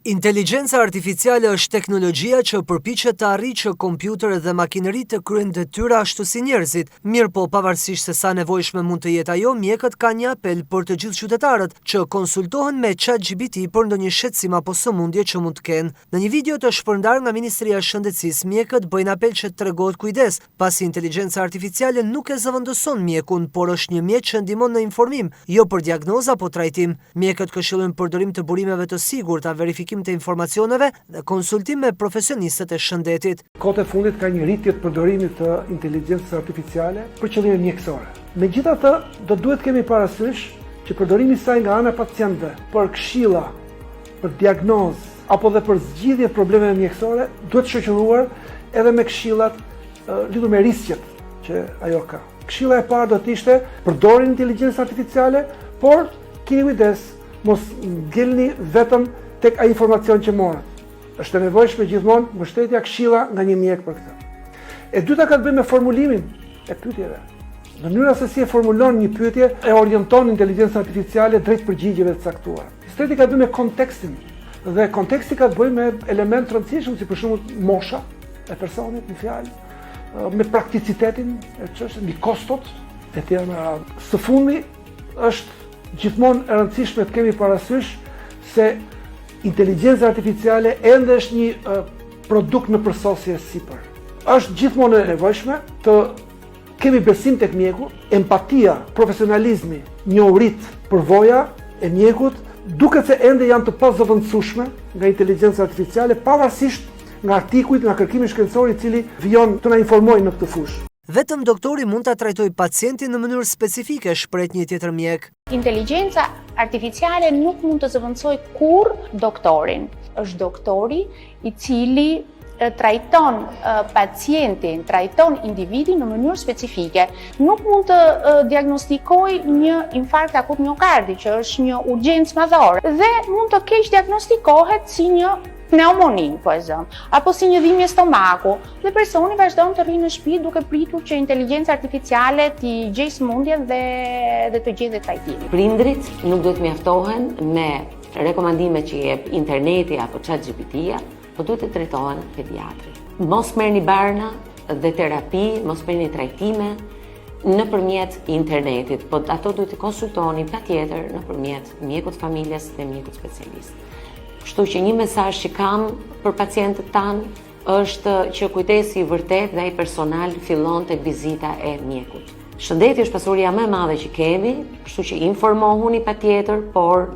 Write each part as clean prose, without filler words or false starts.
Inteligjenca artificiale është teknologjia që përpiqet të arrijë që kompjuterët dhe makineritë të kryejnë detyra ashtu si njerëzit. Mirë po, pavarësisht se sa nevojshme mund të jetë ajo, mjekët kanë një apel për të gjithë qytetarët që konsultohen me ChatGPT për ndonjë shqetësim apo sëmundje që mund të kenë. Në një video të shpërndarë nga Ministria e Shëndetësisë, mjekët bëjnë apel që të tregohet kujdes, pasi inteligjenca artificiale nuk e zëvendëson mjekun, por është një mjet që ndihmon në informim, jo për diagnozë apo trajtim. Mjekët këshillojnë përdorim të burimeve të sigurta, verifikim të informacioneve dhe konsultim me profesionistët e shëndetit. Kohët e fundit ka një rritje të përdorimit të inteligjencës artificiale për qëllime mjekësore. Megjithatë, do duhet kemi parasysh që përdorimi i saj nga ana e pacientëve për këshilla, për diagnozë apo dhe për zgjidhje problemeve mjekësore duhet shoqëruar edhe me këshillat lidhur me rrezikët që ajo ka. Këshilla e parë do të ishte përdorni inteligjencën artificiale, por keni kujdes, mos ngjelni vetëm tek ai informacion që morët. Është e nevojshme gjithmonë mbështetja, këshilla nga një mjek për këtë. E dyta ka të bëjë me formulimin e pyetjeve. Mënyra se si e formulon një pyetje e orienton inteligjencën artificiale drejt përgjigjeve të caktuara. Treti ka të bëjë me kontekstin. Dhe konteksti ka të bëjë me elementë të rëndësishëm si për shembull mosha e personit në fjalë, me prakticitetin e çështës, mbi kostot e tjera me radhë. Së fundi është gjithmonë e rëndësishme të kemi parasysh se inteligjenca artificiale ende është një produkt në përsosje sipër. Është gjithmonë e nevojshme të kemi besim tek mjeku, empatia, profesionalizmi, njohurit, përvoja e mjekut, duket se ende janë të pazëvendësueshme nga inteligjenca artificiale, pavarësisht nga artikujt, nga kërkimi shkencor i cili vijon të na informojë në këtë fushë. Vetëm doktori mund ta trajtojë pacientin në mënyrë specifike, shpreh një tjetër mjek. Inteligjenca artificiale nuk mund të zëvendësojë kurrë doktorin. Është doktori i cili trajton pacientin, trajton individin në mënyrë specifike. Nuk mund të diagnostikojë një infarkt akut miokardi, që është një urgjencë madhore, dhe mund të keq diagnostikohet si një pneumoni, po e zëm, apo si një dhimbje stomaku, dhe personi vazhdon të rrinë në shtëpi duke pritur që inteligjenca artificiale t'i gjejë sëmundjen dhe të gjejë trajtimin. Prindrit nuk duhet mjaftohen me rekomandime që jep interneti apo ChatGPT-ja, po duhet të drejtohen pediatri. Mos merrni barna dhe terapi, mos merrni trajtime nëpërmjet internetit, po ato duhet të konsultoni patjetër nëpërmjet mjekut familjes dhe mjekut specialist. Kështu që një mesazh që kam për pacientët tanë është që kujdesi i vërtet dhe ai personal fillon tek vizita e mjekut. Shëndeti është pasuria më e madhe që kemi, kështu që informohuni patjetër, por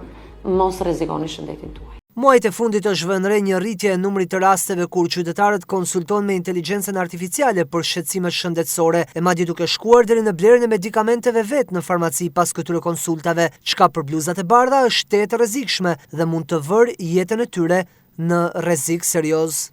mos rrezikoni shëndetin tuaj. Muajt e fundit është vënë re një rritje e numrit të rasteve kur qytetarët konsultohen me inteligjencën artificiale për shqetësime shëndetësore, e madje duke shkuar deri në blerjen e medikamenteve vet në farmaci pas këtyre konsultave, çka për bluzat e bardha është tetë rrezikshme dhe mund të vërë jetën e tyre në rrezik serioz.